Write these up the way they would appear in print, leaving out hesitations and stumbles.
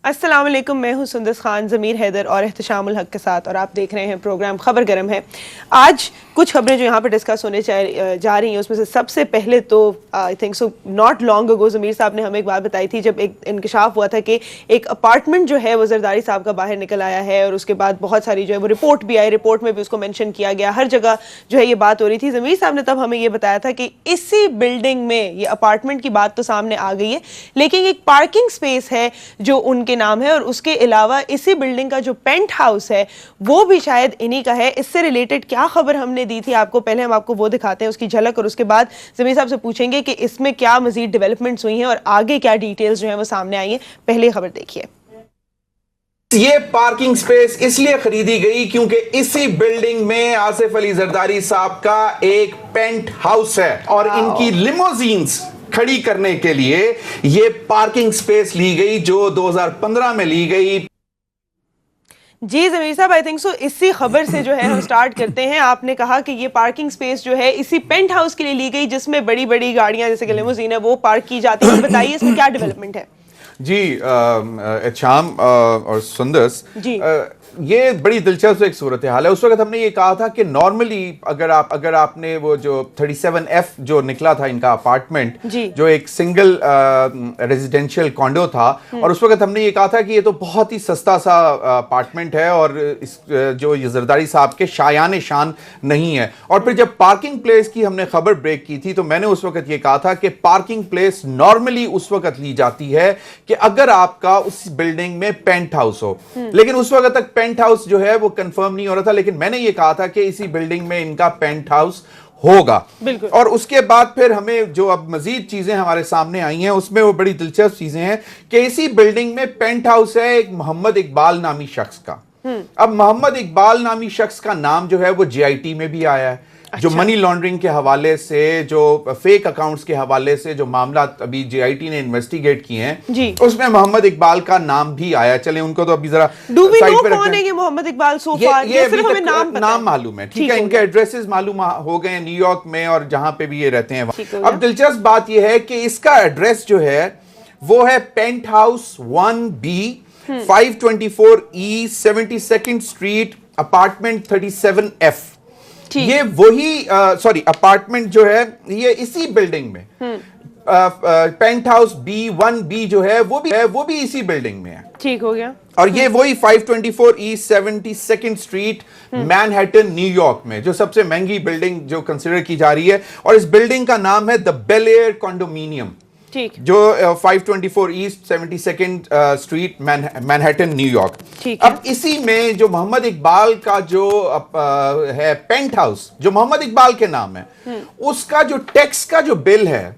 السلام علیکم، میں ہوں سندس خان، ضمیر حیدر اور احتشام الحق کے ساتھ، اور آپ دیکھ رہے ہیں پروگرام خبر گرم ہے۔ آج کچھ خبریں جو یہاں پہ ڈسکس ہونے جا رہی ہیں، اس میں سے سب سے پہلے تو I think so not long اگو ضمیر صاحب نے ہمیں ایک بات بتائی تھی، جب ایک انکشاف ہوا تھا کہ ایک اپارٹمنٹ جو ہے وہ زرداری صاحب کا باہر نکل آیا ہے، اور اس کے بعد بہت ساری جو ہے وہ رپورٹ بھی آئی، رپورٹ میں بھی اس کو مینشن کیا گیا، ہر جگہ جو ہے یہ بات ہو رہی تھی۔ ضمیر صاحب نے تب ہمیں یہ بتایا تھا کہ اسی بلڈنگ میں یہ اپارٹمنٹ کی بات تو سامنے آ گئی ہے، لیکن ایک پارکنگ سپیس ہے جو ان کے نام ہے، اور اس کے علاوہ اسی بلڈنگ کا جو پینٹ ہاؤس ہے وہ بھی شاید انہی کا ہے۔ اس سے ریلیٹڈ کیا خبر ہم نے دی تھی آپ کو، پہلے ہم آپ کو وہ دکھاتے ہیں اس کی جھلک، اور اس کے بعد ضمیر صاحب سے پوچھیں گے کہ اس میں کیا مزید ڈیولپمنٹس ہوئی ہیں اور آگے کیا ڈیٹیلز جو ہیں وہ سامنے آئی ہیں۔ پہلے خبر دیکھیے۔ یہ پارکنگ سپیس اس لیے خریدی گئی کیونکہ اسی بلڈنگ میں آصف علی زرداری صاحب کا ایک پینٹ ہاؤس ہے، اور ان کی لیموزینز کھڑی کرنے کے لیے یہ پارکنگ سپیس لی گئی جو 2015 میں لی گئی۔ جی ضمیر صاحب، آئی تھنک سو اسی خبر سے جو ہے ہم سٹارٹ کرتے ہیں۔ آپ نے کہا کہ یہ پارکنگ سپیس جو ہے اسی پینٹ ہاؤس کے لیے لی گئی جس میں بڑی بڑی گاڑیاں جیسے کہ لیموزین ہے وہ پارک کی جاتی ہیں۔ بتائیے اس میں کیا ڈیولپمنٹ ہے؟ جی احتشام اور سندس، یہ بڑی دلچسپ ایک صورتحال ہے۔ اس وقت ہم نے یہ کہا تھا کہ نارملی اگر آپ نے وہ جو 37F جو نکلا تھا ان کا اپارٹمنٹ، جو ایک سنگل ریزیڈینشیل کانڈو تھا، اور اس وقت ہم نے یہ کہا تھا کہ یہ تو بہت ہی سستا سا اپارٹمنٹ ہے اور جو یہ زرداری صاحب کے شایان شان نہیں ہے۔ اور پھر جب پارکنگ پلیس کی ہم نے خبر بریک کی تھی تو میں نے اس وقت یہ کہا تھا کہ پارکنگ پلیس نارملی اس وقت لی جاتی ہے کہ اگر آپ کا اس بلڈنگ میں پینٹ ہاؤس ہو، لیکن اس وقت تک پینٹ ہاؤس جو ہے وہ کنفرم نہیں ہو رہا تھا، لیکن میں نے یہ کہا تھا کہ اسی بلڈنگ میں ان کا پینٹ ہاؤس ہوگا۔ اور اس کے بعد پھر ہمیں جو اب مزید چیزیں ہمارے سامنے آئی ہیں اس میں وہ بڑی دلچسپ چیزیں ہیں کہ اسی بلڈنگ میں پینٹ ہاؤس ہے ایک محمد اقبال نامی شخص کا۔ اب محمد اقبال نامی شخص کا نام جو ہے وہ JIT میں بھی آیا ہے، جو منی لانڈرنگ کے حوالے سے، جو فیک اکاؤنٹس کے حوالے سے جو معاملات ابھی JIT نے انویسٹیگیٹ کیے ہیں اس میں محمد اقبال کا نام بھی آیا۔ چلیں ان کو تو ابھی ذرا سائڈ پہ رکھتے ہیں۔ یہ محمد اقبال سوفار یہ صرف ہمیں نام معلوم ہے، ٹھیک ہے، ان کے ایڈریسز معلوم ہو گئے ہیں نیو یارک میں اور جہاں پہ بھی یہ رہتے ہیں۔ اب دلچسپ بات یہ ہے کہ اس کا ایڈریس جو ہے وہ ہے penthouse 1B 524E 72nd street apartment 37F۔ یہ وہی اپارٹمنٹ جو ہے یہ اسی بلڈنگ میں پینٹ ہاؤس B1B جو ہے وہ بھی اسی بلڈنگ میں ہے۔ ٹھیک ہو گیا۔ اور یہ وہی 524E 72nd street Manhattan new York میں جو سب سے مہنگی بلڈنگ جو کنسیڈر کی جا رہی ہے، اور اس بلڈنگ کا نام ہے دا بیل ایئر کانڈومینیم، جو 524E 72nd street Manhattan new York. اب اسی میں جو محمد اقبال کا جو ہے پینٹ ہاؤس جو محمد اقبال کے نام ہے، اس کا جو ٹیکس کا جو بل ہے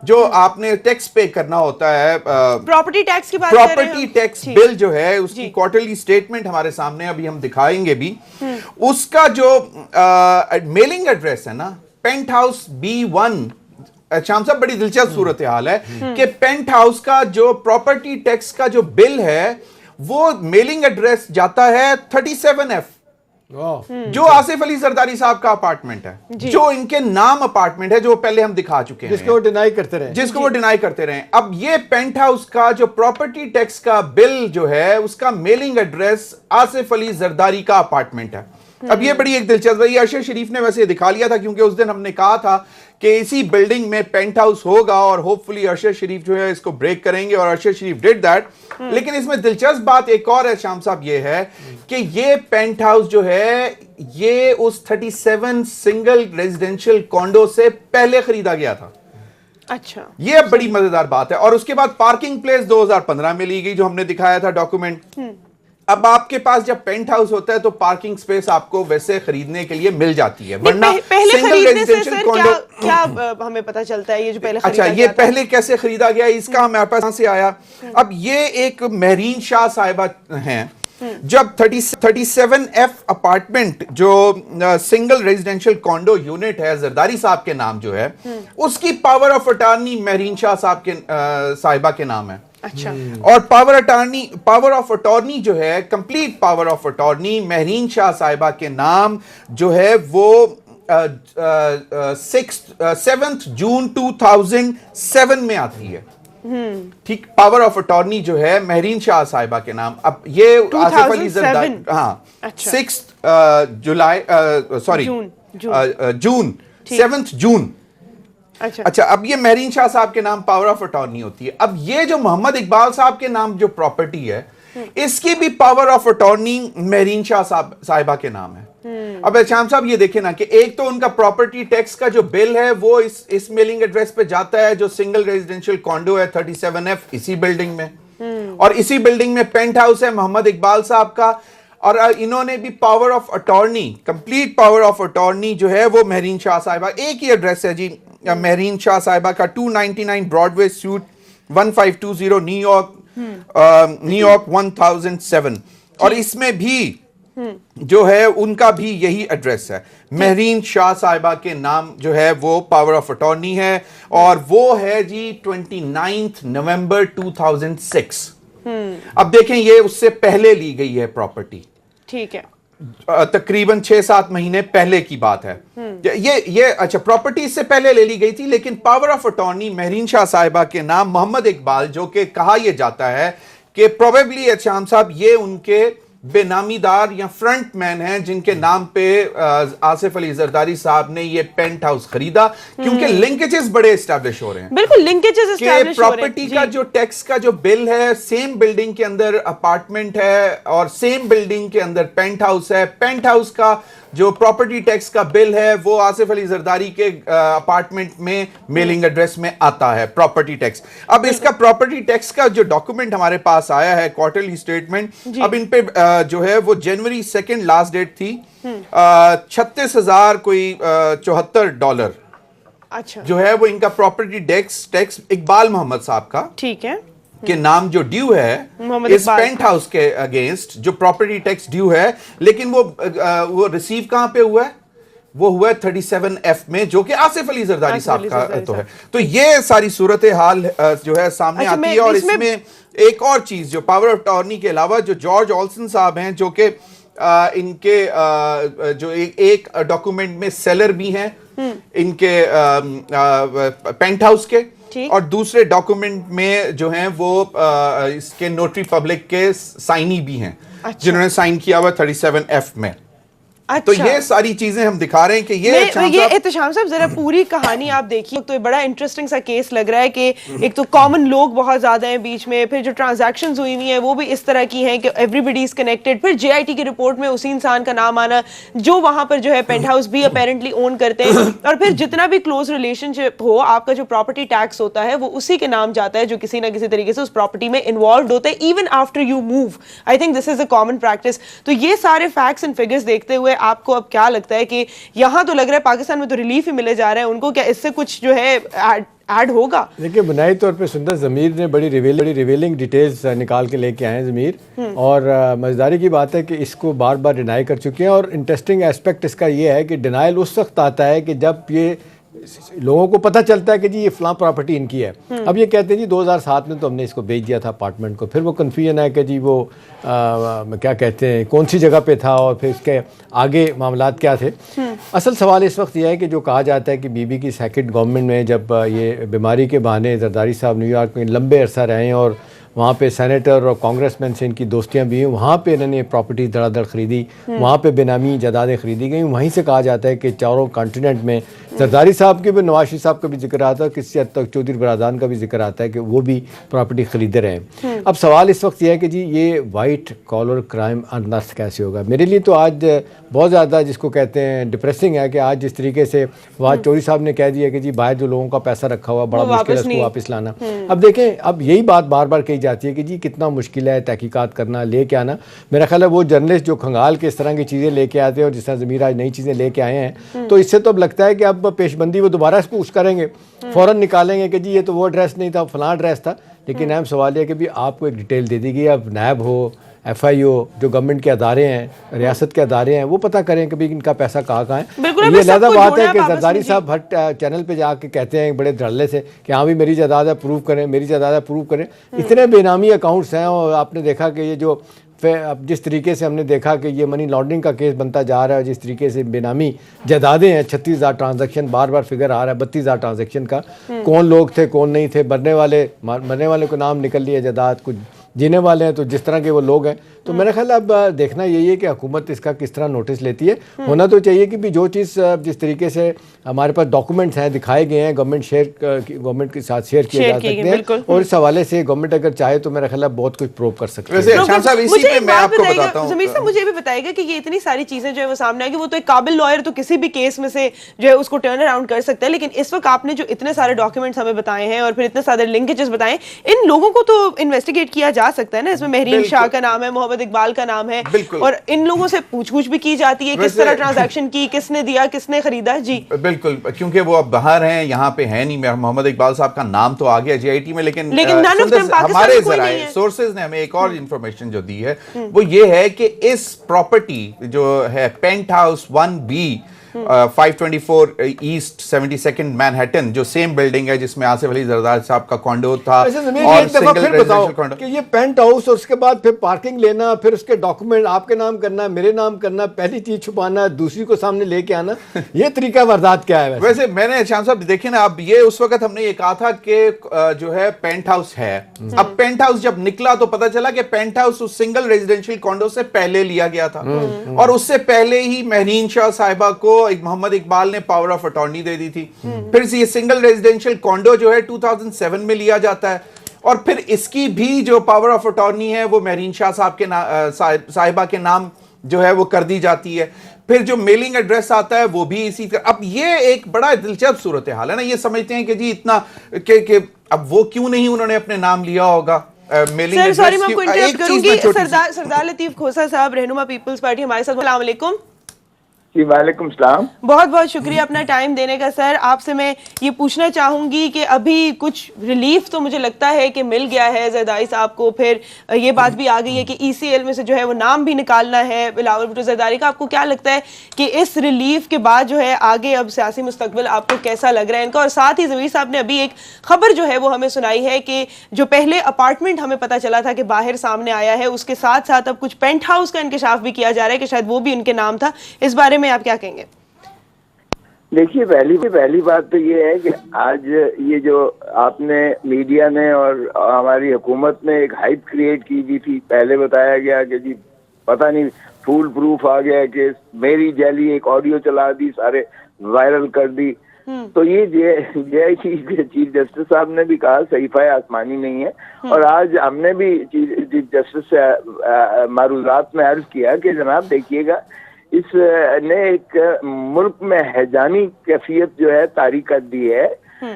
جو آپ نے ٹیکس پے کرنا ہوتا ہے، پراپرٹی ٹیکس کی بات کر رہے ہیں، پراپرٹی ٹیکس بل جو ہے اس کی کوارٹرلی سٹیٹمنٹ ہمارے سامنے ابھی ہم دکھائیں گے بھی، اس کا جو میلنگ ایڈریس ہے نا پینٹ ہاؤس B1، شام صاحب بڑی دلچسپ صورتحال ہے کہ پینٹ ہاؤس کا جو پراپرٹی ٹیکس کا جو بل ہے وہ میلنگ ایڈریس جاتا ہے 37F، جو آصف علی زرداری صاحب کا اپارٹمنٹ ہے، جو ان کے نام اپارٹمنٹ ہے، جو پہلے ہم دکھا چکے ہیں، جس کو وہ ڈینائی کرتے رہے۔ اب یہ پینٹ ہاؤس کا جو پراپرٹی ٹیکس کا بل جو ہے اس کا میلنگ ایڈریس آصف علی زرداری کا اپارٹمنٹ ہے۔ اب یہ بڑی ایک دلچسپ ہے، یہ ارشد شریف نے ویسے دکھا لیا تھا کیونکہ اس دن ہم نے کہا تھا کہ اسی بلڈنگ میں پینٹ ہاؤس ہوگا اور ہوپ فلی ارشد شریف جو ہے اس کو بریک کریں گے، اور ارشد شریف ڈیڈ دیٹ۔ لیکن اس میں دلچسپ بات ایک اور ہے شام صاحب، یہ ہے کہ یہ پینٹ ہاؤس جو ہے یہ اس 37 سنگل ریزیڈینشیل کانڈو سے پہلے خریدا گیا تھا۔ اچھا، یہ بڑی مزیدار بات ہے۔ اور اس کے بعد پارکنگ پلیس 2015 میں لی گئی جو ہم نے دکھایا تھا ڈاکومنٹ۔ اب آپ کے پاس جب پینٹ ہاؤس ہوتا ہے تو پارکنگ سپیس آپ کو ویسے خریدنے کے لیے مل جاتی ہے، ورنہ سنگل ریزیڈینشیل کانڈو کیا ہمیں پتہ چلتا ہے یہ جو پہلے خریدا گیا؟ اچھا، یہ پہلے کیسے خریدا گیا اس کا ہمارے پاس سے آیا۔ اب یہ ایک مہرین شاہ صاحبہ ہیں، جب 37F اپارٹمنٹ جو سنگل ریزیڈینشیل کانڈو یونٹ ہے زرداری صاحب کے نام جو ہے، اس کی پاور آف اٹارنی مہرین شاہ صاحب کے صاحبہ کے نام ہے۔ اچھا، اور پاور آف اٹارنی جو ہے، complete power of attorney Mehreen Shah صاحبہ کے نام جو ہے وہ 7 جون 2007 میں آتی ہے۔ ٹھیک, پاور آف اٹارنی جو ہے مہرین شاہ صاحبہ کے نام. اب یہ آصف علی زرداری, ہاں 6 جولائی, سوری جون, 7 جون. اچھا, اب یہ مہرین شاہ صاحب کے نام پاور آف اٹارنی ہوتی ہے. اب یہ جو محمد اقبال صاحب کے نام جو پراپرٹی ہے, اس کی بھی power of attorney Mehreen Shah صاحبہ کے نام ہے. اب احتشام صاحب یہ دیکھیں نا کہ ایک تو ان کا پراپرٹی ٹیکس کا جو بل ہے وہ اس میلنگ ایڈریس پہ جاتا ہے جو سنگل ریزیڈنشل کانڈو ہے 37F, اسی بلڈنگ میں, اور اسی بلڈنگ میں پینٹ ہاؤس ہے محمد اقبال صاحب کا, اور انہوں نے بھی power of attorney, complete power of attorney جو ہے وہ مہرین شاہ صاحبہ, ایک ہی ایڈریس ہے جی مہرین شاہ صاحبہ کا, 299 براڈ وے سیوٹ 1520 نیو یارک 1007, اور اس میں بھی جو ہے ان کا بھی یہی ایڈریس ہے. مہرین شاہ صاحبہ کے نام جو ہے وہ پاور آف اٹارنی ہے, اور وہ ہے جی 29 نومبر 2006. اب دیکھیں یہ اس سے پہلے لی گئی ہے پراپرٹی, ٹھیک ہے, تقریباً 6-7 مہینے پہلے کی بات ہے. یہ اچھا پراپرٹی اس سے پہلے لے لی گئی تھی, لیکن power of attorney Mehreen Shah صاحبہ کے نام محمد اقبال, جو کہ کہا یہ جاتا ہے کہ پروبیبلی احتشام صاحب یہ ان کے بے نامی دار یا فرنٹ مین ہیں جن کے نام پہ آصف علی زرداری صاحب نے یہ پینٹ ہاؤس خریدا, کیونکہ لنکیجز بڑے اسٹیبلش ہو رہے ہیں. بالکل لنکیجز اسٹیبلش ہو رہے ہیں. پراپرٹی کا جو ٹیکس کا جو بل ہے, سیم بلڈنگ کے اندر اپارٹمنٹ ہے اور سیم بلڈنگ کے اندر پینٹ ہاؤس ہے. پینٹ ہاؤس کا جو پراپرٹی ٹیکس کا بل ہے وہ آصف علی زرداری کے اپارٹمنٹ میں میلنگ ایڈریس میں آتا ہے پراپرٹی ٹیکس. اب اس کا پراپرٹی ٹیکس کا جو ڈاکومنٹ ہمارے پاس آیا ہے کوارٹرلی اسٹیٹمنٹ, اب ان پہ جو ہے وہ جنوری 2 لاسٹ ڈیٹ تھی, 36,074 اچھا جو ہے وہ ان کا پراپرٹی ٹیکس اقبال محمد صاحب کا, ٹھیک ہے, کے نام جو ڈیو ہے اس پینٹ ہاؤس کے اگینسٹ جو پراپرٹی ٹیکس ڈیو ہے, لیکن وہ ریسیو کہاں پہ ہوا ہے, وہ ہوا ہے 37F میں, جو کہ آصف علی زرداری صاحب کا تو ہے. تو یہ ساری صورتحال جو ہے سامنے آتی ہے. اور اس میں ایک اور چیز جو پاور آف اٹارنی کے علاوہ جو جارج آلسن صاحب ہیں, جو کہ ان کے جو ایک ڈاکومنٹ میں سیلر بھی ہیں ان کے پینٹ ہاؤس کے, اور دوسرے ڈاکومنٹ میں جو ہیں وہ اس کے نوٹری پبلک کے سائنی بھی ہیں, جنہوں نے سائن کیا ہوا 37F میں. تو یہ ساری چیزیں ہم دکھا رہے ہیں کہ یہ احتشام صاحب ذرا پوری کہانی آپ دیکھیے. تو بڑا انٹرسٹنگ سا کیس لگ رہا ہے کہ ایک تو کامن لوگ بہت زیادہ ہیں بیچ میں, پھر جو ٹرانزیکشنز ہوئی ہوئی ہیں وہ بھی اس طرح کی ہیں کہ ایوری بڈی از کنیکٹڈ, پھر JIT کی رپورٹ میں اسی انسان کا نام آنا جو وہاں پر جو ہے پینٹ ہاؤس بھی اپیرنٹلی اون کرتے ہیں, اور پھر جتنا بھی کلوز ریلیشن شپ ہو آپ کا جو پراپرٹی ٹیکس ہوتا ہے وہ اسی کے نام جاتا ہے جو کسی نہ کسی طریقے سے اس پراپرٹی میں انوالوڈ ہوتا ہے even after you move. I think this is a common practice. تو یہ سارے فیکٹس اینڈ فگرز دیکھتے ہوئے آپ کو اب کیا لگتا ہے کہ یہاں تو لگ رہا ہے پاکستان میں تو ریلیف ہی ملے جا رہا ہے ان کو, کیا اس سے کچھ جو ہے ایڈ ہوگا؟ دیکھیں بنیادی طور پہ سندر ضمیر نے بڑی ریویلنگ ڈیٹیلز نکال کے لے کے آئے ہیں ضمیر, اور مزیداری کی بات ہے کہ اس کو بار بار ڈینائی کر چکے ہیں. اور انٹرسٹنگ ایسپیکٹ اس کا یہ ہے کہ ڈینائل اس وقت آتا ہے کہ جب یہ لوگوں کو پتہ چلتا ہے کہ جی یہ فلاں پراپرٹی ان کی ہے. اب یہ کہتے ہیں جی 2007 میں تو ہم نے اس کو بیچ دیا تھا اپارٹمنٹ کو, پھر وہ کنفیوژن ہے کہ جی وہ کیا کہتے ہیں کون سی جگہ پہ تھا اور پھر اس کے آگے معاملات کیا تھے. اصل سوال اس وقت یہ ہے کہ جو کہا جاتا ہے کہ بی بی کی سیکنڈ گورنمنٹ میں جب یہ بیماری کے بہانے زرداری صاحب نیو یارک میں لمبے عرصہ رہے ہیں اور وہاں پہ سینیٹر اور کانگریس مین سے ان کی دوستیاں بھی ہیں, وہاں پہ انہوں نے پراپرٹی دھڑا دھڑ خریدی, وہاں پہ بے نامی جائیدادیں خریدی گئیں. وہیں سے کہا جاتا ہے کہ چاروں کانٹیننٹ میں زرداری صاحب کے بھی, نواز شریف صاحب کا بھی ذکر آتا ہے, کسی حد تک چودھری برادران کا بھی ذکر آتا ہے کہ وہ بھی پراپرٹی خریدے رہے ہیں. اب سوال اس وقت یہ ہے کہ جی یہ وائٹ کالر کرائم انرسٹ کیسے ہوگا. میرے لیے تو آج بہت زیادہ جس کو کہتے ہیں ڈپریسنگ ہے کہ آج جس طریقے سے فواد چوہدری صاحب نے کہہ دیا کہ جی باہر جو لوگوں کا پیسہ رکھا ہوا بڑا مشکل ہے اس کو واپس لانا. اب دیکھیں اب یہی بات بار بار کہی جاتی ہے کہ جی کتنا مشکل ہے تحقیقات کرنا, لے کے آنا. میرا خیال ہے وہ جرنلسٹ جو کھنگال کے اس طرح کی چیزیں لے کے آتے ہیں اور جس طرح ضمیر آج نئی چیزیں لے کے آئے ہیں, تو اس سے تو اب لگتا ہے کہ اب پیش بندی وہ دوبارہ اس کو کریں گے, فوراً نکالیں گے کہ جی یہ تو وہ ایڈریس نہیں تھا فلاں ایڈریس تھا. لیکن اہم سوال یہ ہے کہ بھی آپ کو ایک ڈیٹیل دے دی گئی, اب نیب ہو FIO جو گورنمنٹ کے ادارے ہیں ریاست کے ادارے ہیں وہ پتہ کریں کہ ان کا پیسہ کہاں ہے. یہ لہذا بات ہے کہ زرداری صاحب ہر چینل پہ جا کے کہتے ہیں بڑے دھڑلے سے کہ ہاں بھی میری جائیداد ہے پروو کریں, میری جائیداد ہے پروو کریں. اتنے بے نامی اکاؤنٹس ہیں, اور آپ نے دیکھا کہ یہ جو اب جس طریقے سے ہم نے دیکھا کہ یہ منی لانڈرنگ کا کیس بنتا جا رہا ہے, جس طریقے سے بے نامی جائیدادیں ہیں, 36,000 ٹرانزیکشن بار بار فگر آ رہا ہے, 32,000 ٹرانزیکشن کا, کون لوگ تھے کون نہیں تھے, مرنے والے کو نام نکل لیا جائیداد, کچھ جینے والے ہیں تو جس طرح کے وہ لوگ ہیں. تو میرا خیال اب دیکھنا یہی ہے کہ حکومت اس کا کس طرح نوٹس لیتی ہے. ہونا تو چاہیے کہ بھی جو چیز جس طریقے سے ہمارے پاس ڈاکومنٹس ہیں دکھائے گئے ہیں گورنمنٹ کے ساتھ شیئر کیے جا سکتے ہیں, اور اس حوالے سے گورنمنٹ اگر چاہے تو میرا خیال ہے بہت کچھ پروو کر سکتے ہیں. زمیر صاحب مجھے بھی بتائے گا کہ یہ اتنی ساری چیزیں جو ہے وہ سامنے آئے گی, وہ تو ایک قابل لائر تو کسی بھی کیس میں سے جو ہے اس کو ٹرن اراؤنڈ کر سکتا ہے, لیکن اس وقت آپ نے جو اتنے سارے ڈاکیومنٹس ہمیں بتائے ہیں اور پھر اتنے سارے لنکیجز بتائے, ان لوگوں کو تو انویسٹیگیٹ کیا جا سکتا ہے نا. اس میں مہرین شاہ کا نام ہے, محمد اقبال کا نام ہے, اور ان لوگوں سے پوچھ گچھ بھی کی جاتی ہے کس طرح ٹرانزیکشن کی, کس نے دیا, کس نے خریدا. جی بالکل, کیونکہ وہ اب باہر ہیں, یہاں پہ ہے نہیں. محمد اقبال صاحب کا نام تو آ گیا جی آئی ٹی میں, لیکن ہمارے ذرائع سورسز نے ہمیں ایک اور انفارمیشن جو دی ہے وہ یہ ہے کہ اس پراپرٹی جو ہے penthouse 1B 524 east 72nd Manhattan, جو سیم بلڈنگ ہے جس میں آصف علی زرداری صاحب کا کانڈو تھا, اور سنگل ریزیڈنشل کانڈو, کہ یہ پینٹ ہاؤس اور اس کے بعد پھر پارکنگ لینا, پھر اس کے ڈاکومنٹ آپ کے نام کرنا, میرے نام کرنا, پہلی چیز چھپانا, دوسری کو سامنے لے کے آنا, یہ طریقہ واردات کیا ہے؟ ویسے میں نے شام صاحب دیکھیں نا, اب یہ اس وقت ہم نے یہ کہا تھا کہ جو ہے پینٹ ہاؤس ہے, اب پینٹ ہاؤس جب نکلا تو پتا چلا کہ پینٹ ہاؤس اس سنگل ریزیڈنشل کانڈو سے پہلے لیا گیا تھا, اور اس سے پہلے ہی مہرین شاہ صاحبہ کو محمد اقبال نے پاور آف اٹارنی دے دی تھی. پھر یہ سنگل ریزیڈنشل کانڈو جو ہے 2007 میں لیا جاتا ہے, اور پھر اس کی بھی جو پاور آف اٹارنی ہے وہ مہرین شاہ صاحب کے صاحبہ کے نام جو ہے وہ کر دی جاتی ہے. پھر جو میلنگ ایڈریس آتا ہے وہ بھی اسی طرح. اب یہ ایک بڑا دلچسپ صورتحال ہے نا, یہ سمجھتے ہیں کہ جی اتنا کہ اب وہ کیوں نہیں انہوں نے اپنے نام لیا ہوگا. سر میں آپ کو انٹرپٹ کروں گی, سردار لطیف کھوسہ صاحب رہنما پیپلز پارٹی ہمارے ساتھ. السلام علیکم. جی وعلیکم السلام. بہت بہت شکریہ اپنا ٹائم دینے کا. سر آپ سے میں یہ پوچھنا چاہوں گی کہ ابھی کچھ ریلیف تو مجھے لگتا ہے کہ مل گیا ہے زرداری صاحب کو, پھر یہ بات بھی آ گئی ہے کہ ای سی ایل میں سے جو ہے وہ نام بھی نکالنا ہے بلاول بھٹو زرداری کا. آپ کو کیا لگتا ہے کہ اس ریلیف کے بعد جو ہے آگے اب سیاسی مستقبل آپ کو کیسا لگ رہا ہے ان کا؟ اور ساتھ ہی زمیر صاحب نے ابھی ایک خبر جو ہے وہ ہمیں سنائی ہے کہ جو پہلے اپارٹمنٹ ہمیں پتا چلا تھا کہ باہر سامنے آیا ہے, اس کے ساتھ ساتھ اب کچھ پینٹ ہاؤس کا انکشاف بھی کیا جا رہا ہے کہ شاید وہ بھی ان کے نام تھا. اس بارے میں آپ کیا کہیں گے؟ دیکھیے پہلی بات تو یہ ہے کہ آج یہ جو آپ نے میڈیا نے اور ہماری حکومت نے ایک ہائپ کریٹ کی گئی تھی, پہلے بتایا گیا کہ جی پتہ نہیں فول پروف آ گیا کہ میری جیلی ایک آڈیو چلا دی, سارے وائرل کر دی. تو یہ چیف جسٹس صاحب نے بھی کہا صحیفہ آسمانی نہیں ہے, اور آج ہم نے بھی چیف جسٹس سے معروضات میں عرض کیا کہ جناب دیکھیے گا, اس نے ایک ملک میں ہیجانی کیفیت جو ہے طاری کر دی ہے.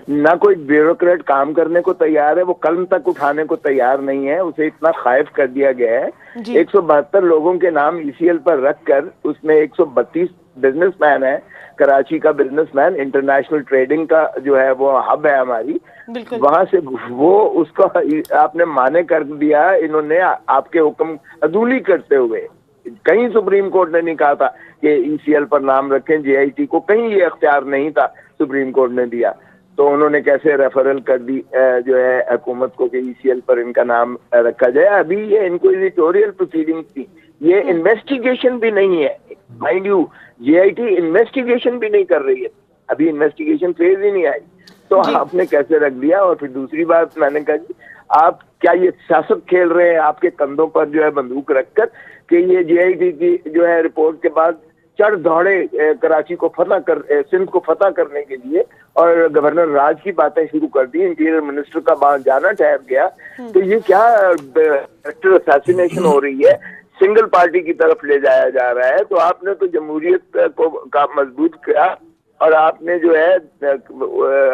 نہ کوئی بیوروکریٹ کام کرنے کو تیار ہے, وہ قلم تک اٹھانے کو تیار نہیں ہے, اسے اتنا خائف کر دیا گیا ہے. 172 لوگوں کے نام ای سی ایل پر رکھ کر اس میں 132 بزنس مین ہے, کراچی کا بزنس مین, انٹرنیشنل ٹریڈنگ کا جو ہے وہ ہب ہے ہماری, وہاں سے وہ اس کا آپ نے مانے کر دیا انہوں نے آپ کے حکم عدولی کرتے ہوئے. کہیں سپریم کورٹ نے نہیں کہا تھا کہ ای سی ایل پر نام رکھیں جے آئی ٹی کو, کہیں یہ اختیار نہیں تھا سپریم کورٹ نے دیا. تو انہوں نے کیسے ریفرل کر دی جو ہے حکومت کو کہ ای سی ایل پر ان کا نام رکھا جائے. ابھی یہ انکویزیٹوریل پروسیڈنگ تھی, یہ انویسٹیگیشن بھی نہیں ہے. Mind you J I T investigation بھی نہیں کر رہی ہے, ابھی انویسٹیگیشن فیز ہی نہیں آئی, تو آپ نے کیسے رکھ دیا. اور پھر دوسری بات میں نے کہا جی آپ کیا یہ سیاست کھیل رہے ہیں آپ کے کندھوں پر جو ہے بندوق رکھ کر, کہ یہ جے آئی ٹی کی جو ہے رپورٹ کے بعد چڑھ دوڑے کراچی کو سندھ کو فتح کرنے کے لیے, اور گورنر راج کی باتیں شروع کر دی, انٹیریئر منسٹر کا وہاں جانا ٹھہر گیا. تو یہ کیا کریکٹر اسیسینیشن ہو رہی ہے, سنگل پارٹی کی طرف لے جایا جا رہا ہے. تو آپ نے تو جمہوریت کو مضبوط کیا, اور آپ نے جو ہے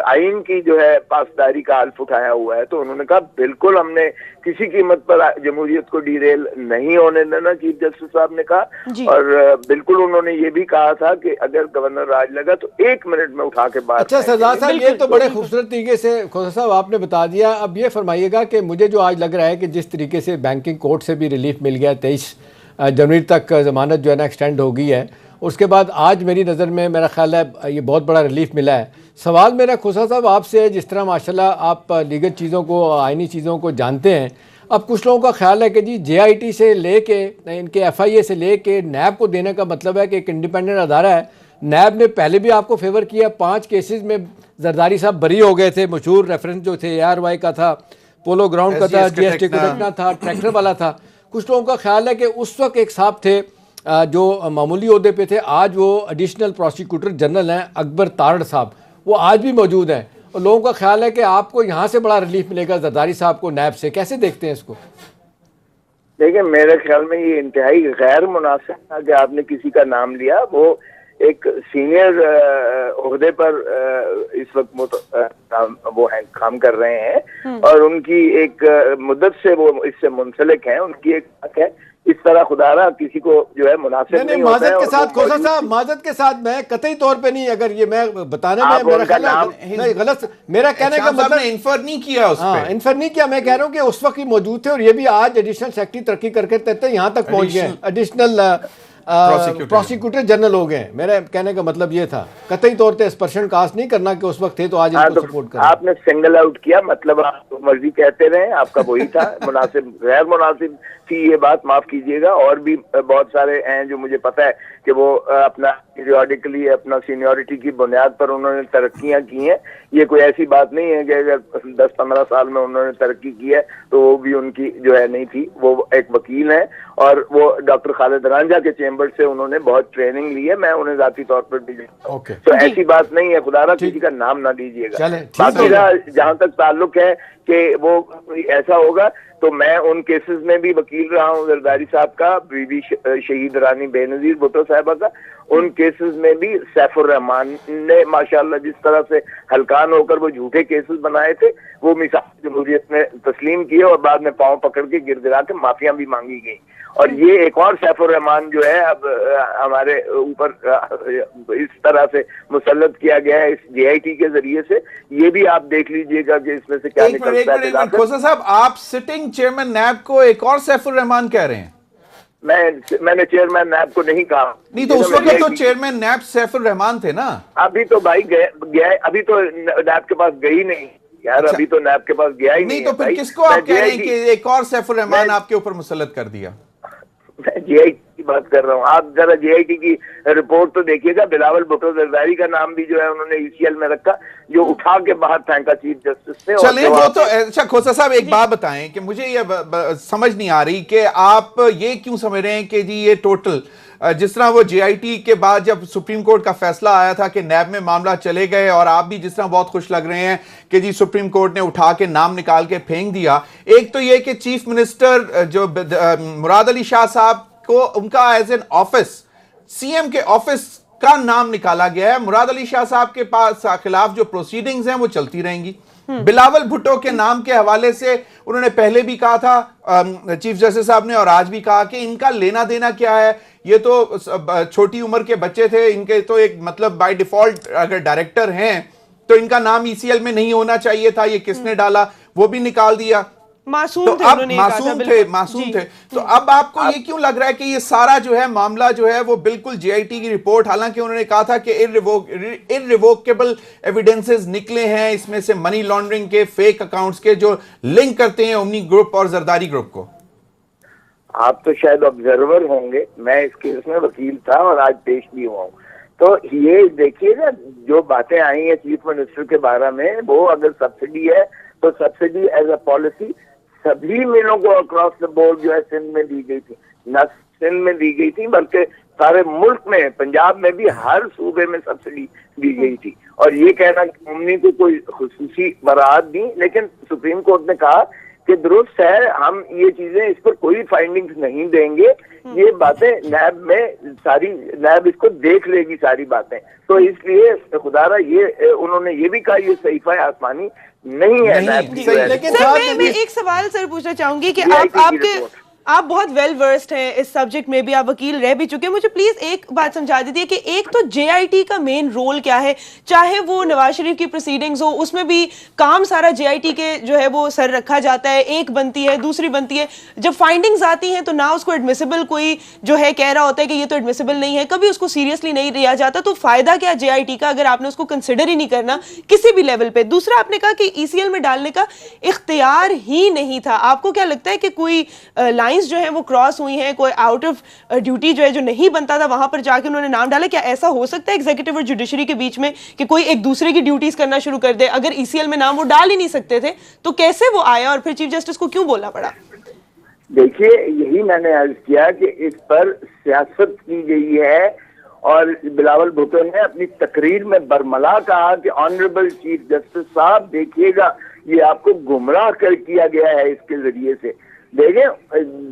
آئین کی جو ہے پاسداری کا حلف اٹھایا ہوا ہے. تو انہوں نے کہا بالکل ہم نے کسی قیمت پر جمہوریت کو ڈیریل نہیں ہونے دینا, چیف جسٹس صاحب نے کہا. اور بالکل انہوں نے یہ بھی کہا تھا کہ اگر گورنر راج لگا تو 1 منٹ میں اٹھا کے بات. اچھا سردار صاحب, یہ تو بڑے خوبصورت طریقے سے کھوسہ صاحب آپ نے بتا دیا. اب یہ فرمائیے گا کہ مجھے جو آج لگ رہا ہے کہ جس طریقے سے بینکنگ کورٹ سے بھی ریلیف مل گیا, 23 جنوری تک ضمانت جو ہے نا ایکسٹینڈ ہو گئی ہے, اس کے بعد آج میری نظر میں میرا خیال ہے یہ بہت بڑا ریلیف ملا ہے. سوال میرا کھوسہ صاحب آپ سے ہے, جس طرح ماشاءاللہ آپ لیگل چیزوں کو, آئینی چیزوں کو جانتے ہیں, اب کچھ لوگوں کا خیال ہے کہ جی JIT سے لے کے ان کے FIA سے لے کے نیب کو دینے کا مطلب ہے کہ ایک انڈیپینڈنٹ ادارہ ہے. نیب نے پہلے بھی آپ کو فیور کیا, 5 کیسز میں زرداری صاحب بری ہو گئے تھے. مشہور ریفرنس جو تھے ARY کا تھا, پولو گراؤنڈ کا تھا, GST کا تھا, ٹریکٹر والا تھا. کچھ لوگوں کا خیال ہے کہ اس وقت ایک صاحب تھے جو معمولی عہدے پہ تھے, آج وہ ایڈیشنل پروسیکیوٹر جنرل ہیں, اکبر تارڑ صاحب, وہ آج بھی موجود ہیں. اور لوگوں کا خیال ہے کہ آپ کو یہاں سے بڑا ریلیف ملے گا زرداری صاحب کو نیب سے. کیسے دیکھتے ہیں اس کو؟ دیکھیں میرے خیال میں یہ انتہائی غیر مناسب تھا کہ آپ نے کسی کا نام لیا. وہ ایک سینئر عہدے پر اس وقت وہ کام کر رہے ہیں اور ان کی ایک مدت سے وہ اس سے منسلک ہیں. ان کی ایک حق ہے. اس طرح خدا رہا کسی کو جو ہے مناسب نہیں ہوتا ہے. معذرت کے ساتھ کھوسا صاحب, معذرت کے ساتھ, میں قطعی طور پہ نہیں, اگر یہ میں بتانے میں میرا خیال ہے غلط, میرا کہنے کا مطلب انفر نہیں کیا اس پہ, انفر نہیں کیا. میں کہہ رہا ہوں کہ اس وقت ہی موجود تھے اور یہ بھی آج ایڈیشنل سیکرٹری ترقی کر کے یہاں تک پہنچ گئے, ایڈیشنل پروسیکیوٹر جنرل ہو گئے. میرا کہنے کا مطلب یہ تھا, قطعی طور پہ اسپرشن کاسٹ نہیں کرنا کہ اس وقت تھے تو آج ان کو سپورٹ کرنا. آپ نے سنگل آؤٹ کیا, مطلب آپ مرضی کہتے رہے, آپ کا وہی تھا. مناسب غیر مناسب تھی یہ بات, معاف کیجیے گا. اور بھی بہت سارے ہیں جو مجھے پتا ہے کہ وہ اپنا پیریوڈیکلی اپنا سینیورٹی کی بنیاد پر انہوں نے ترقیاں کی ہیں. یہ کوئی ایسی بات نہیں ہے کہ اگر 10-15 سال میں انہوں نے ترقی کی ہے تو وہ بھی ان کی جو ہے نہیں تھی. وہ ایک وکیل ہیں اور وہ ڈاکٹر خالد رانجھا کے چیمبر سے انہوں نے بہت ٹریننگ لی ہے. میں انہیں ذاتی طور پر بھی جانتا ہوں. تو ایسی بات نہیں ہے, خدا را کسی کا نام نہ لیجیے گا. باقی جہاں تک تعلق ہے کہ وہ ایسا ہوگا تو میں ان کیسز میں بھی وکیل رہا ہوں. زرداری صاحب کا, بی بی شہید رانی بے نظیر بھٹو صاحبہ کا, ان کیسز میں بھی سیف الرحمان نے ماشاءاللہ جس طرح سے ہلکان ہو کر وہ جھوٹے کیسز بنائے تھے وہ مثال جمہوریت میں تسلیم کیے اور بعد میں پاؤں پکڑ کے گر گرا کے معافیاں بھی مانگی گئیں. اور یہ ایک اور سیف الرحمان جو ہے اب ہمارے اوپر اس طرح سے مسلط کیا گیا ہے اس JIT کے ذریعے سے. یہ بھی آپ دیکھ لیجئے گا کہ اس میں سے کیا نکلتا ہے. کھوسا صاحب, آپ سٹنگ چیئرمین نیب کو ایک اور سیف الرحمان کہہ رہے ہیں. میں نے چیئرمین نیب کو نہیں کہا. نہیں تو اس وقت تو چیئرمین نیب سیف الرحمان تھے نا. ابھی تو بھائی گیا, ابھی تو نیب کے پاس گئی نہیں یار, ابھی تو نیب کے پاس گیا ہی نہیں. تو پھر کس کو آپ کہہ رہے ہیں کہ ایک اور سیف الرحمان آپ کے اوپر مسلط کر دیا؟ میں JIT کی بات کر رہا ہوں. آپ ذرا JIT کی رپورٹ تو دیکھیے گا. بلاول بھٹو زرداری کا نام بھی جو ہے انہوں نے ECL میں رکھا, جو اٹھا کے باہر پھینکا چیف جسٹس نے. چلیں وہ تو اچھا. کھوسا صاحب ایک بات بتائیں کہ مجھے یہ سمجھ نہیں آ رہی کہ آپ یہ کیوں سمجھ رہے ہیں کہ جی یہ ٹوٹل جس طرح وہ JIT کے بعد جب سپریم کورٹ کا فیصلہ آیا تھا کہ نیب میں معاملہ چلے گئے, اور آپ بھی جس طرح بہت خوش لگ رہے ہیں کہ جی سپریم کورٹ نے اٹھا کے نام نکال کے پھینک دیا. ایک تو یہ کہ چیف منسٹر جو مراد علی شاہ صاحب کو ان کا ایز این آفس CM کے آفس کا نام نکالا گیا ہے. مراد علی شاہ صاحب کے پاس خلاف جو پروسیڈنگز ہیں وہ چلتی رہیں گی. بلاول بھٹو کے نام کے حوالے سے انہوں نے پہلے بھی کہا تھا چیف جسٹس صاحب نے, اور آج بھی کہا کہ ان کا لینا دینا کیا ہے. یہ تو چھوٹی عمر کے بچے تھے, ان کے تو ایک مطلب بائی ڈیفالٹ اگر ڈائریکٹر ہیں تو ان کا نام ECL میں نہیں ہونا چاہیے تھا. یہ کس نے ڈالا وہ بھی نکال دیا. معصوم تھے. تو اب آپ کو یہ کیوں لگ رہا ہے کہ یہ سارا جو ہے معاملہ جو ہے وہ بالکل JIT کی رپورٹ, حالانکہ انہوں نے کہا تھا کہ irrevocable ایویڈنسز نکلے ہیں اس میں سے منی لانڈرنگ کے, فیک اکاؤنٹس کے, جو لنک کرتے ہیں اومنی گروپ اور زرداری گروپ کو. آپ تو شاید آبزرور ہوں گے, میں اس کیس میں وکیل تھا اور آج پیش بھی ہوا ہوں. تو یہ دیکھیے نا جو باتیں آئی ہیں چیف منسٹر کے بارے میں, وہ اگر سبسڈی ہے تو سبسڈی ایز اے پالیسی سبھی ملوں کو اکراس دا بورڈ جو ہے سندھ میں دی گئی تھی. نہ سندھ میں دی گئی تھی بلکہ سارے ملک میں, پنجاب میں بھی ہر صوبے میں سبسڈی دی گئی تھی. اور یہ کہنا کہ امنی کو کوئی خصوصی برات دی, لیکن سپریم کورٹ نے کہا کہ درست ہے, ہم یہ چیزیں اس پر کوئی فائنڈنگز نہیں دیں گے. یہ باتیں نیب میں ساری نیب اس کو دیکھ لے گی ساری باتیں. تو اس لیے خدا را یہ انہوں نے یہ بھی کہا یہ صحیفہ آسمانی نہیں ہے. لیکن میں ایک سوال سر پوچھنا چاہوں گی کہ آپ بہت ویل ورسڈ ہیں اس سبجیکٹ میں بھی, آپ وکیل رہ بھی چکے ہیں, مجھے پلیز ایک بات سمجھا دیجیے کہ ایک تو جے آئی ٹی کا مین رول کیا ہے, چاہے وہ نواز شریف کی پروسیڈنگز ہو اس میں بھی کام سارا جے آئی ٹی کے جو ہے وہ سر رکھا جاتا ہے, ایک بنتی ہے دوسری بنتی ہے, جب فائنڈنگز آتی ہیں تو نہ اس کو ایڈمیسیبل کوئی جو ہے کہہ رہا ہوتا ہے کہ یہ تو ایڈمیسیبل نہیں ہے, کبھی اس کو سیریسلی نہیں لیا جاتا, تو فائدہ کیا جے آئی ٹی کا اگر آپ نے اس کو کنسیڈر ہی نہیں کرنا کسی بھی لیول پہ. دوسرا آپ نے کہا کہ ای سی ایل میں ڈالنے کا اختیار ہی نہیں تھا, آپ کو کیا لگتا ہے کہ کوئی لائنز جو ہیں وہ کراس ہوئی ہیں, کوئی آؤٹ آف ڈیوٹی جو ہے جو نہیں بنتا تھا وہاں پر جا کے انہوں نے نام ڈالا, کیا ایسا ہو سکتا ہے ایگزیکٹو اور جوڈیشری کے بیچ میں کہ کوئی ایک دوسرے کی ڈیوٹیز کرنا شروع کر دے؟ اگر ای سی ایل میں نام وہ ڈال ہی نہیں سکتے تھے تو کیسے وہ آیا اور پھر چیف جسٹس کو کیوں بولنا پڑا؟ دیکھیے یہی میں نے عرض کیا کہ اس پر سیاست کی گئی ہے, اور بلاول بھٹو نے اپنی تقریر میں برملا کہا کہ آنریبل چیف جسٹس صاحب دیکھیے گا یہ آپ کو گمراہ کیا گیا ہے اس کے ذریعے سے. دیکھیں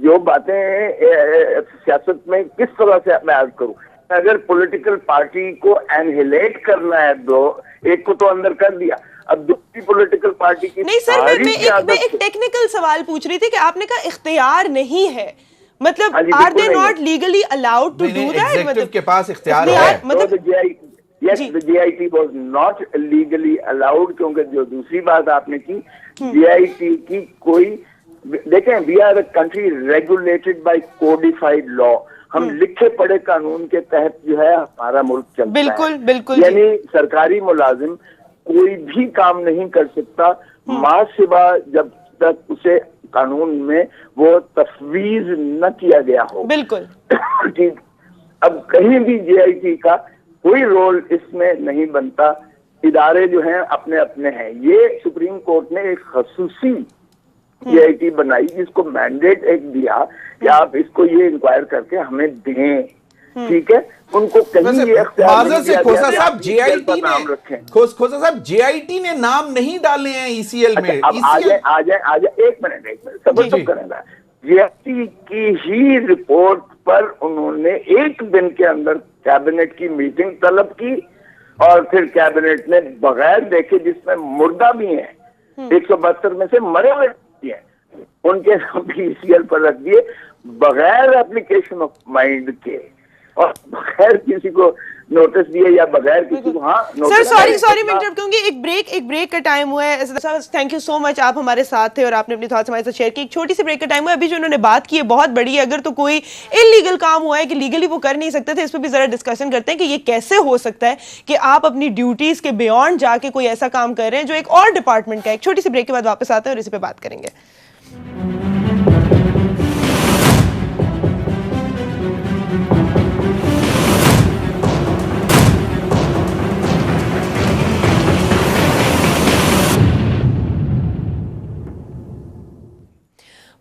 جو باتیں سیاست میں کس طرح سے میں عرض کروں, اگر پولیٹیکل پارٹی کو انہیلیٹ کرنا ہے دو ایک کو تو اندر کر دیا, اب دوسری پولیٹیکل پارٹی کی نہیں سر, میں ایک ٹیکنیکل سوال پوچھ رہی تھی کہ آپ نے کہا اختیار نہیں ہے, مطلب are they not legally allowed to do that? Executive کے پاس اختیار ہے, مطلب J I T was not legally allowed, کیونکہ جو دوسری بات آپ نے کی جے آئی ٹی کی کوئی, دیکھیں we are a country regulated by codified law, ہم لکھے پڑھے قانون کے تحت جو ہے ہمارا ملک چلتا ہے. بالکل بالکل, یعنی سرکاری ملازم کوئی بھی کام نہیں کر سکتا ماں سوا جب تک اسے قانون میں وہ تفویض نہ کیا گیا ہو. بالکل ٹھیک, اب کہیں بھی جے آئی ٹی کا کوئی رول اس میں نہیں بنتا, ادارے جو ہیں اپنے اپنے ہیں. یہ سپریم کورٹ نے ایک خصوصی جے آئی ٹی بنائی جس کو مینڈیٹ ایک دیا کہ آپ اس کو یہ انکوائر کر کے ہمیں دیں, ٹھیک ہے, ان کو کہیں یہ اختیار نہیں دیا کھوسا گیا صاحب جے آئی ٹی نام رکھیں. کھوسا صاحب جے آئی ٹی نے نام نہیں ڈالے ہیں ای سی ایل میں. اب آ جائے ایک منٹ صبر کریں گا. جے آئی ٹی کی ہی رپورٹ پر انہوں نے ایک دن کے اندر کیبنٹ کی میٹنگ طلب کی, اور پھر کیبنٹ نے بغیر دیکھے, جس میں مردہ بھی ہیں 172 میں سے مرے ہوئے ہیں, ان کے نام ای سی ایل پر رکھ دیے بغیر اپلیکیشن آف مائنڈ کے, اور بغیر کسی کو نوٹس دیے یا بغیر کسی کو. ہاں سر سوری میں انٹرپٹ کروں گی, ایک بریک کا ٹائم ہوا ہے. تھینک یو سو مچ, آپ ہمارے ساتھ تھے اور آپ نے اپنی تھاٹس ہمارے ساتھ شیئر کی. ایک چھوٹی سی بریک کا ٹائم ہوا ہے. ابھی جو انہوں نے بات کی ہے بہت بڑی ہے, اگر تو کوئی انلیگل کام ہوا ہے کہ لیگلی وہ کر نہیں سکتے تھے, اس پہ بھی ذرا ڈسکشن کرتے ہیں کہ یہ کیسے ہو سکتا ہے کہ آپ اپنی ڈیوٹیز کے بیونڈ جا کے کوئی ایسا کام کر رہے ہیں جو ایک اور ڈپارٹمنٹ کا ہے. ایک چھوٹی سی بریک کے بعد واپس آتے ہیں اور اسی پہ بات کریں گے.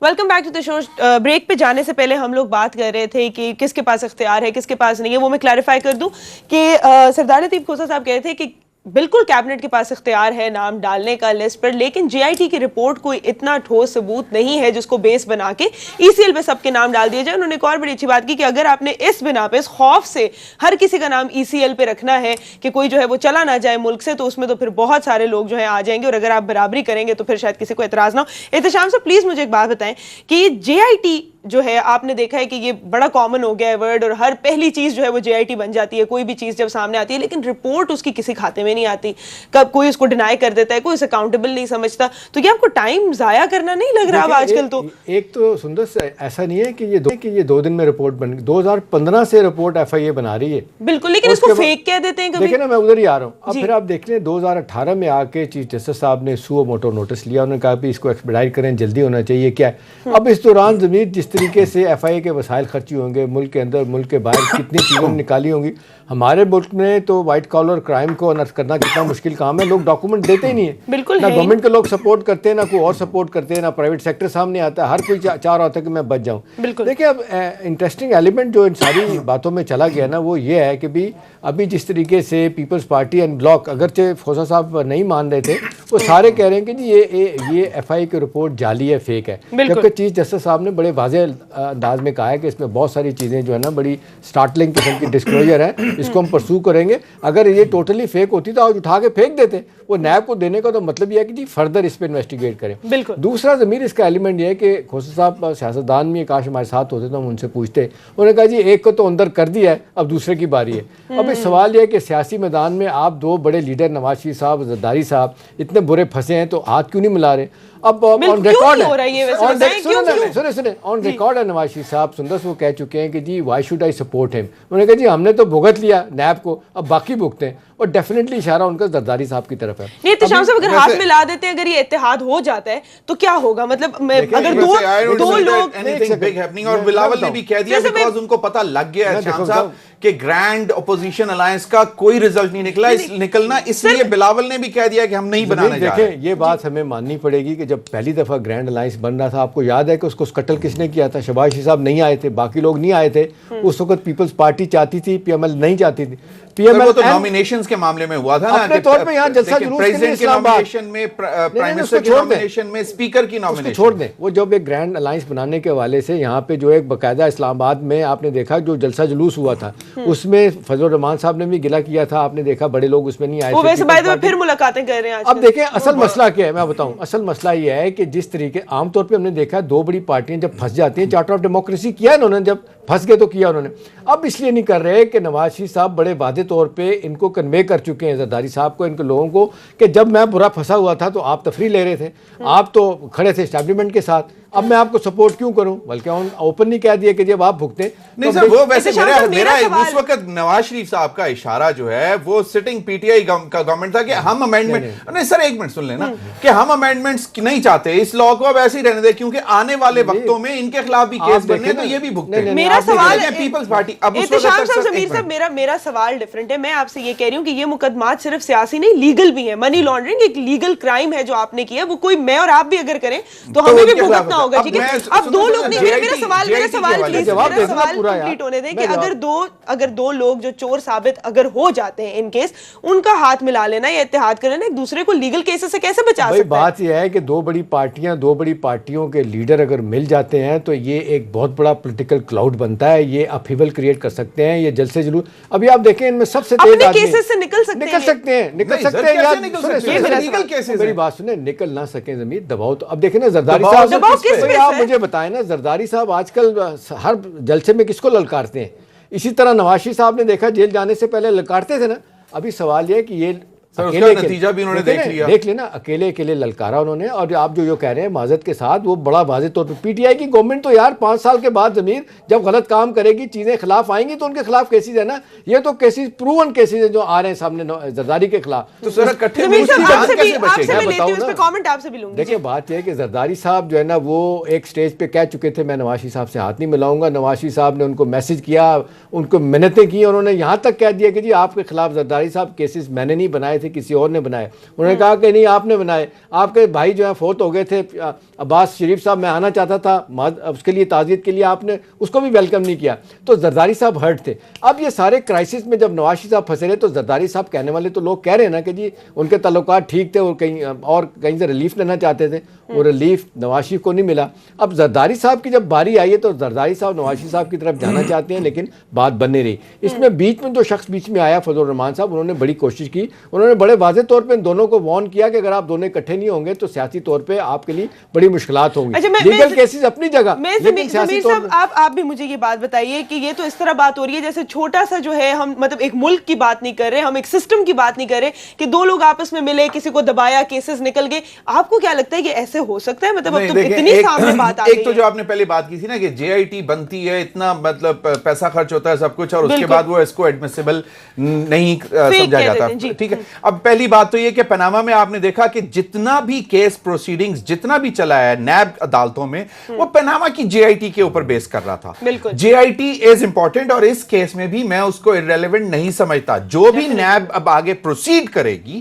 Welcome back to the show. Break پہ جانے سے پہلے ہم لوگ بات کر رہے تھے کہ کس کے پاس اختیار ہے کس کے پاس نہیں ہے. وہ میں کلیریفائی کر دوں کہ سردار لطیف کھوسا صاحب کہہ رہے تھے کہ بالکل کیبنٹ کے پاس اختیار ہے نام ڈالنے کا لسٹ پر, لیکن جے آئی ٹی کی رپورٹ کوئی اتنا ٹھوس ثبوت نہیں ہے جس کو بیس بنا کے ای سی ایل پہ سب کے نام ڈال دیے جائے. انہوں نے ایک اور بڑی اچھی بات کی کہ اگر آپ نے اس بنا پہ اس خوف سے ہر کسی کا نام ای سی ایل پہ رکھنا ہے کہ کوئی جو ہے وہ چلا نہ جائے ملک سے, تو اس میں تو پھر بہت سارے لوگ جو ہیں آ جائیں گے, اور اگر آپ برابری کریں گے تو پھر شاید کسی کو اعتراض نہ ہو. احتشام صاحب پلیز مجھے ایک بات بتائیں کہ جے آئی ٹی جو ہے آپ نے دیکھا ہے کہ یہ بڑا کامن ہو گیا ہے ورڈ, اور ہر پہلی چیز جو ہے وہ جے آئی ٹی بن جاتی ہے, کوئی بھی چیز جب سامنے آتی ہے, لیکن رپورٹ اس کی کسی کھاتے میں نہیں آتی, کب کوئی اس کو ڈینائی کر دیتا ہے, کوئی اسے اکاؤنٹیبل نہیں سمجھتا. تو کیا آپ کو ٹائم ضائع کرنا نہیں لگ رہا اب آج کل؟ تو ایک تو سندر ایسا نہیں ہے کہ یہ 2 دن میں رپورٹ بن, 2015 سے رپورٹ ایف آئی اے بنا رہی ہے. بالکل, لیکن اس کو فیک کہہ دیتے ہیں کبھی. دیکھیں نا, میں ادھر ہی آ رہا ہوں. اب پھر آپ دیکھ لیں 2018 میں آ کے چیف جسٹس صاحب نے سو موٹو نوٹس لیا, انہوں نے کہا کہ اس کو ایکسپیڈائٹ کریں, جلدی ہونا چاہیے. کیا ہے اب اس دوران ضمیر جس طریقے سے ایف آئی اے کے وسائل خرچی ہوں گے, ملک کے اندر ملک کے باہر کتنی چیزیں نکالی ہوں گی. ہمارے ملک میں تو وائٹ کالر کرائم کو انرف کرنا کتنا مشکل کام ہے, لوگ ڈاکومنٹ دیتے ہی نہیں ہیں. بالکل, نہ گورنمنٹ کے لوگ سپورٹ کرتے ہیں, نہ کوئی اور سپورٹ کرتے ہیں, نہ پرائیویٹ سیکٹر سامنے آتا ہے, ہر کوئی چاہ رہا ہوتا ہے کہ میں بچ جاؤں. دیکھیں اب انٹرسٹنگ ایلیمنٹ جو ان ساری باتوں میں چلا گیا نا, وہ یہ ہے کہ بھی ابھی جس طریقے سے پیپلز پارٹی اینڈ بلاک, اگرچہ کھوسا صاحب نہیں مان رہے تھے, وہ سارے کہہ رہے ہیں کہ جی یہ ایف آئی کی رپورٹ جعلی ہے, فیک ہے, جبکہ چیف جسٹس صاحب نے بڑے واضح واضح انداز میں کہا ہے کہ اس میں بہت ساری چیزیں جو ہے نا بڑی سٹارٹلنگ قسم کی ڈسکلوجر ہیں, اس کو ہم پرسو کریں گے. اگر یہ ٹوٹلی فیک ہوتی تو آج اٹھا کے پھینک دیتے. وہ نیب کو دینے کا تو مطلب یہ ہے کہ جی فردر اس پہ انویسٹیگیٹ کریں. بالکل. دوسرا ضمیر اس کا ایلیمنٹ یہ ہے کہ کھوسا صاحب سیاستدان میں کاش ہمارے ساتھ ہوتے تو ہم ان سے پوچھتے. انہوں نے کہا جی ایک کو تو اندر کر دیا ہے, اب دوسرے کی باری ہے. اب اس سوال یہ ہے کہ سیاسی میدان میں آپ دو بڑے لیڈر نواز شریف صاحب, زرداری صاحب اتنے برے پھنسے ہیں تو ہاتھ کیوں نہیں ملا رہے؟ اب آن ریکارڈ آن ریکارڈ ہے نواز شریف صاحب سندس وہ کہہ چکے ہیں کہ جی وائی شوڈ آئی سپورٹ ہم. انہوں نے کہا جی ہم نے تو بھگت لیا نیب کو, اب باقی بھگتے ہیں. اور ڈیفینیٹلی اشارہ ان کا زرداری صاحب کی طرف ہے. نہیں احتشام صاحب اگر ہاتھ ملا دیتے ہیں, اگر یہ اتحاد ہو جاتا ہے تو کیا ہوگا؟ مطلب اگر دو لوگ اور بلاول نے بھی کہہ دیا بیکاز ان کو پتہ لگ گیا ہے شام صاحب کہ گرینڈ اپوزیشن الائنس کا کوئی رزلٹ نہیں نکلنا, اس لیے بلاول نے بھی کہہ دیا کہ ہم نہیں بنانے جا رہے. یہ بات ہمیں ماننی پڑے گی کہ جب پہلی دفعہ گرینڈ الائنس بن رہا تھا, آپ کو یاد ہے کہ اس کو قتل کس نے کیا تھا؟ شہباز شریف صاحب نہیں آئے تھے, باقی لوگ نہیں آئے تھے. اس وقت پیپلز پارٹی چاہتی تھی, پی ایم ایل نہیں چاہتی تھی. وہ تو نامینیشنز کے معاملے میں ہوا تھا نا, اپنے طور پہ یہاں جلسہ جلوس کے لیے اسلام آباد میں پرائم منسٹر کی نامینیشن میں اسپیکر کی نامینیشن چھوڑ دیں. وہ جب ایک گرینڈ الائنس بنانے کے حوالے سے یہاں پہ جو ایک باقاعدہ اسلام آباد میں آپ نے دیکھا جو جلسہ جلوس ہوا تھا, اس میں فضل الرحمان صاحب نے بھی گلہ کیا تھا. آپ نے دیکھا بڑے لوگ اس میں نہیں آئے وہ ویسے بعد میں پھر ملاقاتیں کر رہے ہیں. اب دیکھیں اصل مسئلہ کیا ہے میں بتاؤں. اصل مسئلہ یہ ہے کہ جس طریقے عام طور پہ ہم نے دیکھا دو بڑی پارٹیاں جب پھنس جاتی ہیں, چارٹر آف ڈیموکریسی کیا ہے انہوں نے, جب پھنس گئے تو کیا انہوں نے. اب اس لیے نہیں کر رہے کہ نواز شریف صاحب بڑے واضح طور پہ ان کو کنوے کر چکے ہیں, زرداری صاحب کو, ان کے لوگوں کو, کہ جب میں برا پھنسا ہوا تھا تو آپ تفریح لے رہے تھے, آپ تو کھڑے تھے اسٹیبلشمنٹ کے ساتھ, اب میں آپ کو سپورٹ کیوں کروں؟ بلکہ اوپن نہیں کہہ دیا کہ جب آپ بھگتے. نہیں سر, وہ ویسے میرا اس وقت نواز شریف صاحب کا اشارہ جو ہے وہ سٹنگ پی ٹی آئی کا گورنمنٹ تھا کہ ہم امینڈمنٹ, نہیں سر ایک منٹ سن لینا, کہ ہم امینڈمنٹس نہیں چاہتے, اس لا کو اب ایسے ہی رہنے دیں کیونکہ آنے والے وقتوں میں ان کے خلاف بھی کیس بننے تو یہ بھی بھگتے ہیں. میرا سوال پیپلز پارٹی احتشام صاحب ضمیر صاحب میرا سوال ڈفرنٹ ہے. میں آپ سے یہ کہہ رہی ہوں کہ یہ مقدمات صرف سیاسی نہیں لیگل بھی ہیں. منی لانڈرنگ ایک لیگل کرائم ہے جو آپ نے کیا, وہ کوئی میں اور آپ بھی اگر کریں تو ہمیں بھی بھگتنا ہوگا. ٹھیک ہے, اب دو لوگ نہیں, میرا سوال پلیز کمپلیٹ ہونے دیں کہ اگر دو لوگ جو چور ثابت اگر ہو جاتے ہیں ان کیس, ان کا ہاتھ ملا لینا یا اتحاد کر لینا ایک دوسرے کو لیگل کیسز سے کیسے بچا سکتا ہے؟ بات یہ ہے کہ دو بڑی پارٹیوں کے لیڈر اگر مل جاتے ہیں تو یہ ایک بہت بڑا پولیٹیکل کلاؤڈ بنتا ہے, یہ اپہیول کریٹ کر سکتے ہیں, یہ جلسے جلوس. ابھی آپ دیکھیں ان میں سب سے تیز کیسز سے نکل سکتے ہیں. میری بات سنیں, نکل نہ سکیں ضمیر دباؤ. تو اب دیکھیں نا زرداری صاحب, آپ مجھے بتائیں نا, زرداری صاحب آج کل ہر جلسے میں کس کو للکارتے ہیں؟ اسی طرح نواز شریف صاحب نے دیکھا جیل جانے سے پہلے للکارتے تھے نا. ابھی سوال یہ کہ یہ نتیجہ بھی انہوں نے دیکھ لینا, اکیلے للکارا انہوں نے. اور آپ جو کہہ رہے ہیں معذرت کے ساتھ, وہ بڑا واضح طور پہ پی ٹی آئی کی گورنمنٹ تو یار 5 سال کے بعد ضمیر جب غلط کام کرے گی, چیزیں خلاف آئیں گی تو ان کے خلاف کیسز ہے نا. یہ تو کیسز پروون کیسز ہیں جو آ رہے ہیں سامنے زرداری کے خلاف. تو سر دیکھیں بات یہ ہے کہ زرداری صاحب جو ہے نا وہ ایک سٹیج پہ کہہ چکے تھے میں نواز شریف صاحب سے ہاتھ نہیں ملاؤں گا. نواز شریف صاحب نے ان کو میسج کیا, ان کو منتیں کی, انہوں نے یہاں تک کہہ دیا کہ جی آپ کے خلاف زرداری صاحب کیسز میں نے نہیں بنائے تھے, کسی اور نے بنائے. انہوں نے کہا کہ نہیں آپ نے بنائے, آپ کے بھائی جو ہیں فوت ہو گئے تھے عباس شریف صاحب, میں آنا چاہتا تھا اس کے لیے تعزیت کے لیے, آپ نے اس کو بھی ویلکم نہیں کیا. تو زرداری صاحب ہرٹ تھے. اب یہ سارے کرائسس میں جب نواز شریف صاحب پھنسے رہے تو زرداری صاحب کہنے والے تو لوگ کہہ رہے ہیں نا کہ جی ان کے تعلقات ٹھیک تھے اور کہیں سے ریلیف لینا چاہتے تھے, وہ ریلیف نواز شریف کو نہیں ملا. اب زرداری صاحب کی جب باری آئی ہے تو زرداری صاحب نواز شریف صاحب کی طرف جانا چاہتے ہیں لیکن بات بن نہیں رہی. اس میں بیچ میں جو شخص بیچ میں آیا فضل الرحمان صاحب, انہوں نے بڑی کوشش کی, انہوں نے بڑے واضح طور پہ ان دونوں کو وارن کیا کہ اگر آپ دونوں اکٹھے نہیں ہوں گے تو سیاسی طور پہ آپ کے لیے بڑی مشکلات ہوں گی. لیگل کیسز اپنی جگہ, لیکن سیاسی طور پہ آپ بھی مجھے یہ بات بتائیے کہ یہ تو اس طرح بات ہو رہی ہے جیسے چھوٹا سا جو ہے, ہم مطلب ایک ملک کی بات نہیں کر رہے, ہم ایک سسٹم کی بات نہیں کر رہے کہ دو لوگ آپس میں ملے, کسی کو دبایا, کیسز نکل گئے. آپ کو کیا لگتا ہے کہ ایسے ہو سکتا ہے؟ مطلب اب تو اتنی سامنے بات آ گئی ہے. ایک تو جو آپ نے پہلے بات کی تھی نا کہ جے آئی ٹی بنتی ہے, اتنا مطلب پیسہ خرچ ہوتا ہے سب کچھ, اور اس کے بعد وہ اس کو ایڈمیسیبل نہیں سمجھا جاتا. ٹھیک ہے, اب پہلی بات تو یہ کہ پناما میں آپ نے دیکھا کہ جتنا بھی کیس پروسیڈنگز جتنا بھی چلا ہے نیب عدالتوں میں, وہ پناما کی جے آئی ٹی کے اوپر بیس کر رہا تھا. جے آئی ٹی از امپورٹنٹ, اور اس کیس میں بھی میں اس کو irrelevant نہیں سمجھتا. جو بھی نیب اب آگے پروسیڈ کرے گی